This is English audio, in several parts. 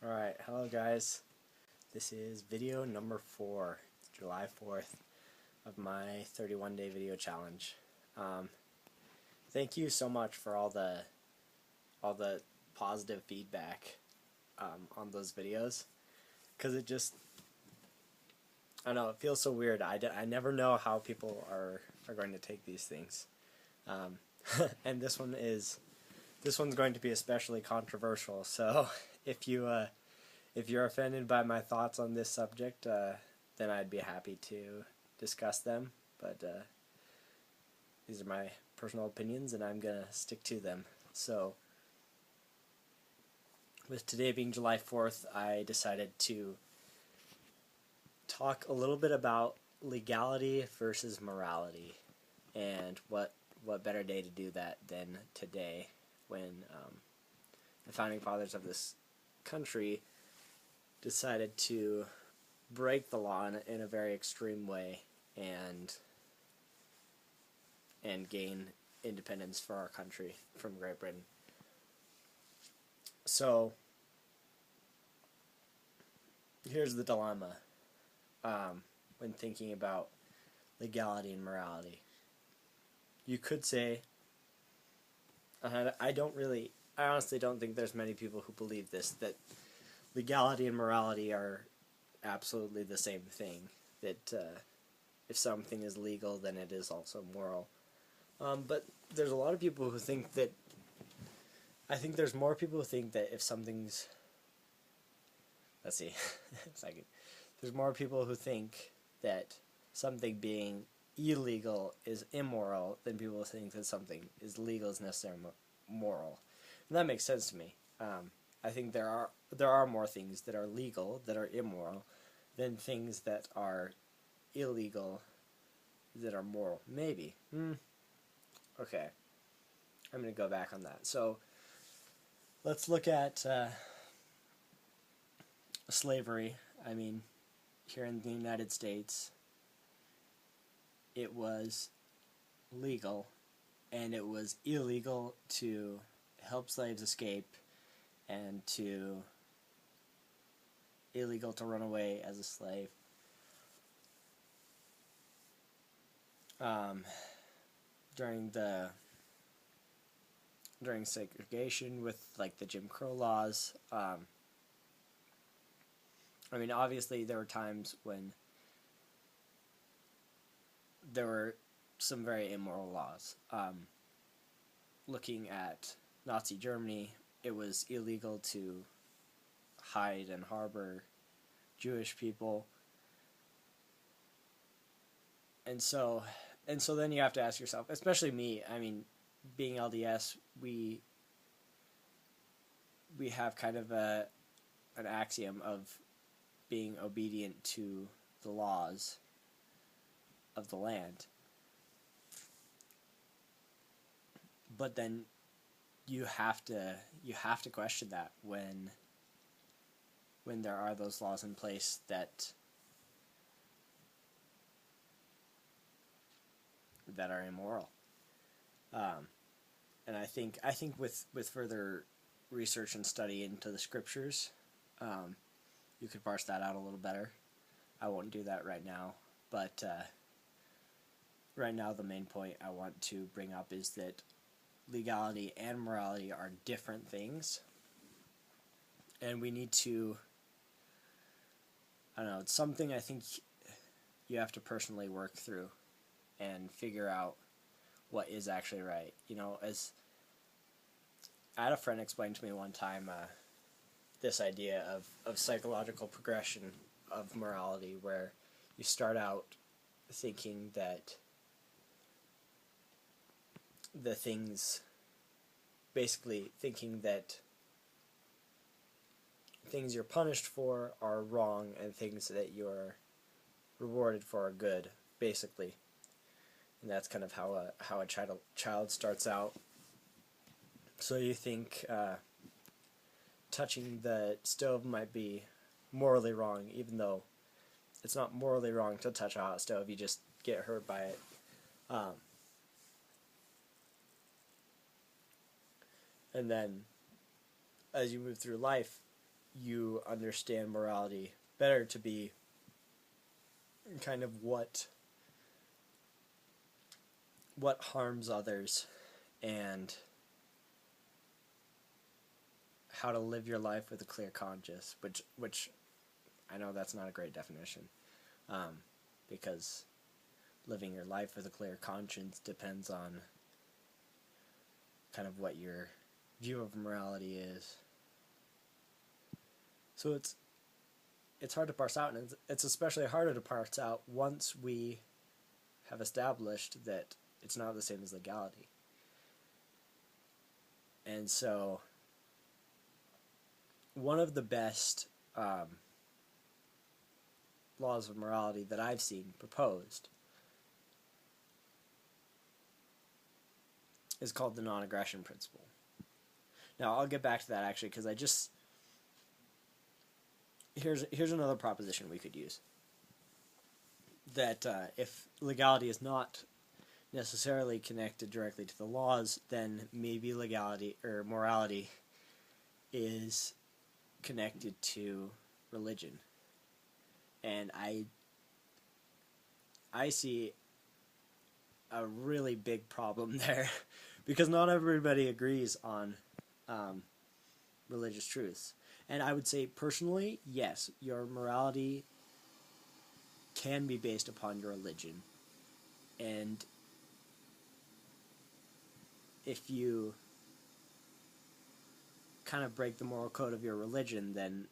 Alright, hello guys. This is video number 4, July 4th of my 31-day video challenge. Thank you so much for all the positive feedback on those videos, because it just, I don't know, it feels so weird. I never know how people are going to take these things. And this one's going to be especially controversial, so if you're offended by my thoughts on this subject, then I'd be happy to discuss them, but these are my personal opinions and I'm gonna stick to them. So with today being July 4th, I decided to talk a little bit about legality versus morality, and what better day to do that than today, when the founding fathers of this country decided to break the law in a very extreme way and gain independence for our country from Great Britain. So here's the dilemma when thinking about legality and morality. You could say, I honestly don't think there's many people who believe this, that legality and morality are absolutely the same thing, that if something is legal, then it is also moral. But there's a lot of people who think that, I think there's more people who think that if something's, let's see, a second. There's more people who think that something being illegal is immoral than people who think that something is legal is necessarily moral. And that makes sense to me. I think there are more things that are legal that are immoral than things that are illegal that are moral. Maybe. Okay. I'm going to go back on that. So let's look at slavery. I mean, here in the United States, it was legal, and it was illegal to help slaves escape, and illegal to run away as a slave. During segregation with like the Jim Crow laws, I mean, obviously there were times when there were some very immoral laws. Looking at Nazi Germany, it was illegal to hide and harbor Jewish people. And so then you have to ask yourself, especially me, I mean, being LDS, we have kind of an axiom of being obedient to the laws of the land. But then you have to question that when there are those laws in place that are immoral. And I think with further research and study into the scriptures, you could parse that out a little better. I won't do that right now, but right now the main point I want to bring up is that legality and morality are different things, and we need to, I don't know, it's something I think you have to personally work through and figure out what is actually right. You know, as I had a friend explain to me one time this idea of psychological progression of morality, where you start out thinking that basically thinking that things you're punished for are wrong and things that you're rewarded for are good, basically. And that's kind of how a child starts out. So you think touching the stove might be morally wrong, even though it's not morally wrong to touch a hot stove. You just get hurt by it. And then as you move through life, you understand morality better to be kind of what harms others and how to live your life with a clear conscience, which I know that's not a great definition, because living your life with a clear conscience depends on kind of what your view of morality is. So it's hard to parse out, and it's especially harder to parse out once we have established that it's not the same as legality. And so one of the best laws of morality that I've seen proposed is called the non-aggression principle. Now, I'll get back to that actually, because here's another proposition we could use. That if legality is not necessarily connected directly to the laws, then maybe legality or morality is connected to religion. And I see a really big problem there, because not everybody agrees on religious truths. And I would say personally, yes, your morality can be based upon your religion. And if you kind of break the moral code of your religion, then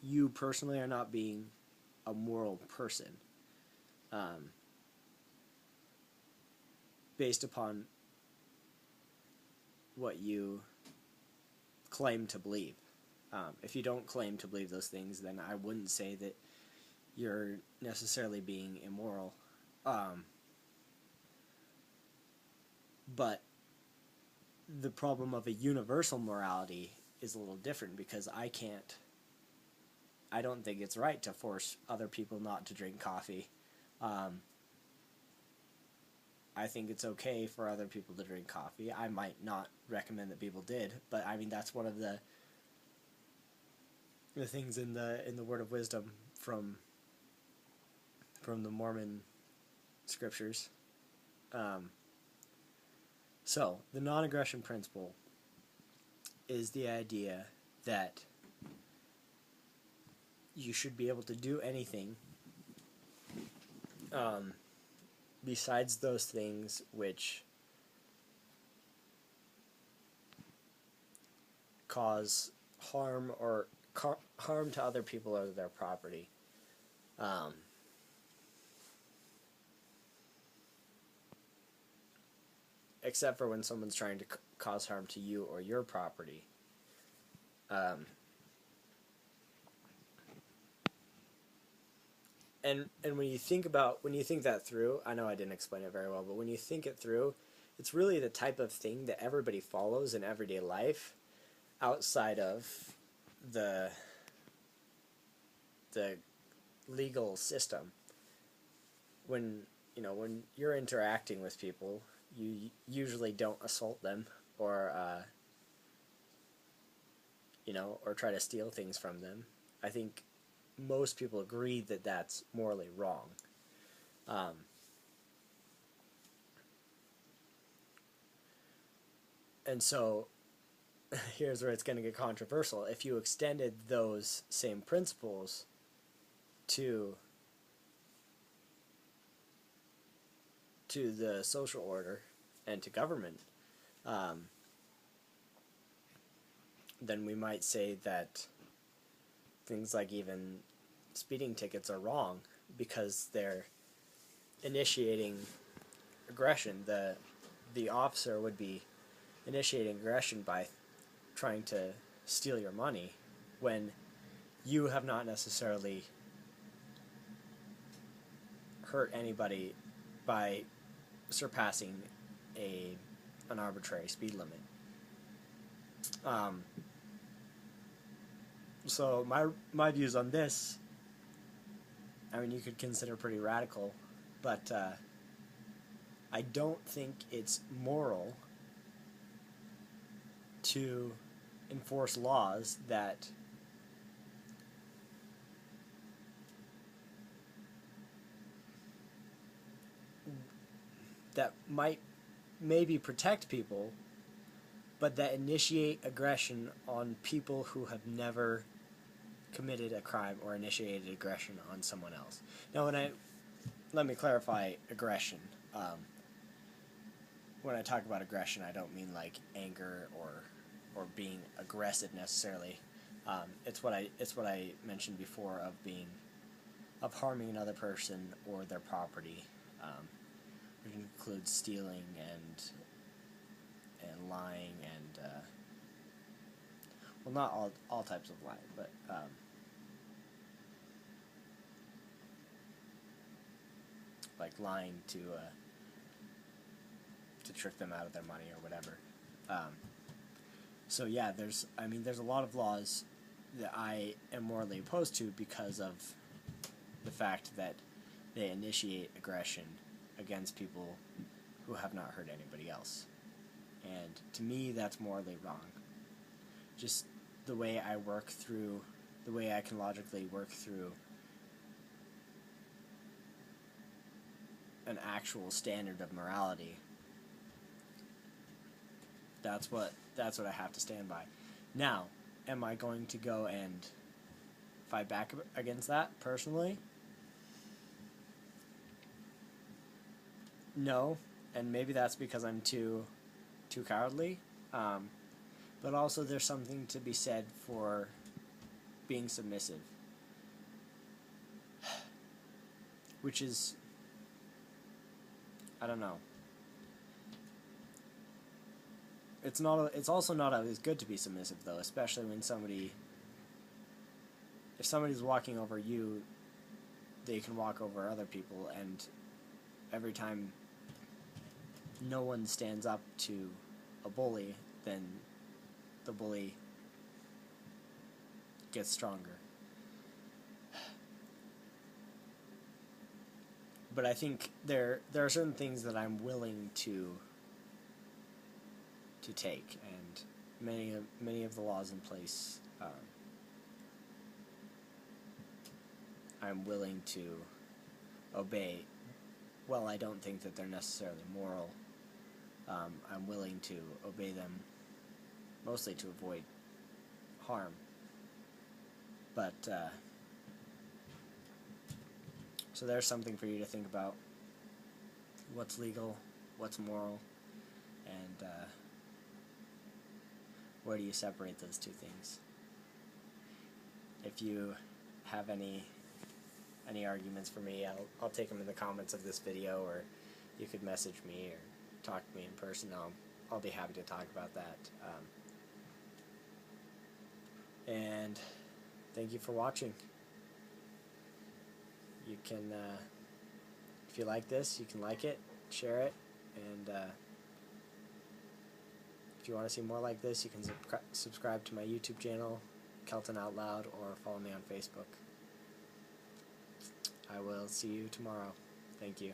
you personally are not being a moral person, based upon what you claim to believe. If you don't claim to believe those things, then I wouldn't say that you're necessarily being immoral. But the problem of a universal morality is a little different, because I don't think it's right to force other people not to drink coffee. I think it's okay for other people to drink coffee. I might not recommend that people did, but I mean, that's one of the things in the word of wisdom from the Mormon scriptures. So the non-aggression principle is the idea that you should be able to do anything besides those things which cause harm to other people or their property. Except for when someone's trying to cause harm to you or your property. And when you think that through, I know I didn't explain it very well, but when you think it through, it's really the type of thing that everybody follows in everyday life, outside of the legal system. When you're interacting with people, you usually don't assault them or try to steal things from them. I think most people agree that that's morally wrong. And so here's where it's going to get controversial. If you extended those same principles to the social order and to government, then we might say that things like even speeding tickets are wrong, because they're initiating aggression. The officer would be initiating aggression by trying to steal your money when you have not necessarily hurt anybody by surpassing an arbitrary speed limit. So my views on this, I mean, you could consider pretty radical, but I don't think it's moral to enforce laws that that might maybe protect people, but that initiate aggression on people who have never committed a crime or initiated aggression on someone else. Now, let me clarify aggression. When I talk about aggression, I don't mean like anger or being aggressive necessarily. It's what I mentioned before of harming another person or their property, which includes stealing and lying and well, not all types of lying, but like lying to trick them out of their money or whatever. So yeah, there's a lot of laws that I am morally opposed to because of the fact that they initiate aggression against people who have not hurt anybody else. And to me, that's morally wrong. Just the way I can logically work through an actual standard of morality, that's what I have to stand by. Now, am I going to go and fight back against that personally? No, and maybe that's because I'm too cowardly. But also, there's something to be said for being submissive, which is, I don't know. It's also not always good to be submissive, though, especially when if somebody's walking over you, they can walk over other people, and every time no one stands up to a bully, then the bully gets stronger. But I think there are certain things that I'm willing to take, and many of the laws in place, I'm willing to obey. Well, I don't think that they're necessarily moral. I'm willing to obey them mostly to avoid harm. But so there's something for you to think about. What's legal, what's moral, and where do you separate those two things? If you have any arguments for me, I'll take them in the comments of this video, or you could message me or talk to me in person. I'll be happy to talk about that. And thank you for watching. You can, if you like this, you can like it, share it, and if you want to see more like this, you can subscribe to my YouTube channel, Kelton Out Loud, or follow me on Facebook. I will see you tomorrow. Thank you.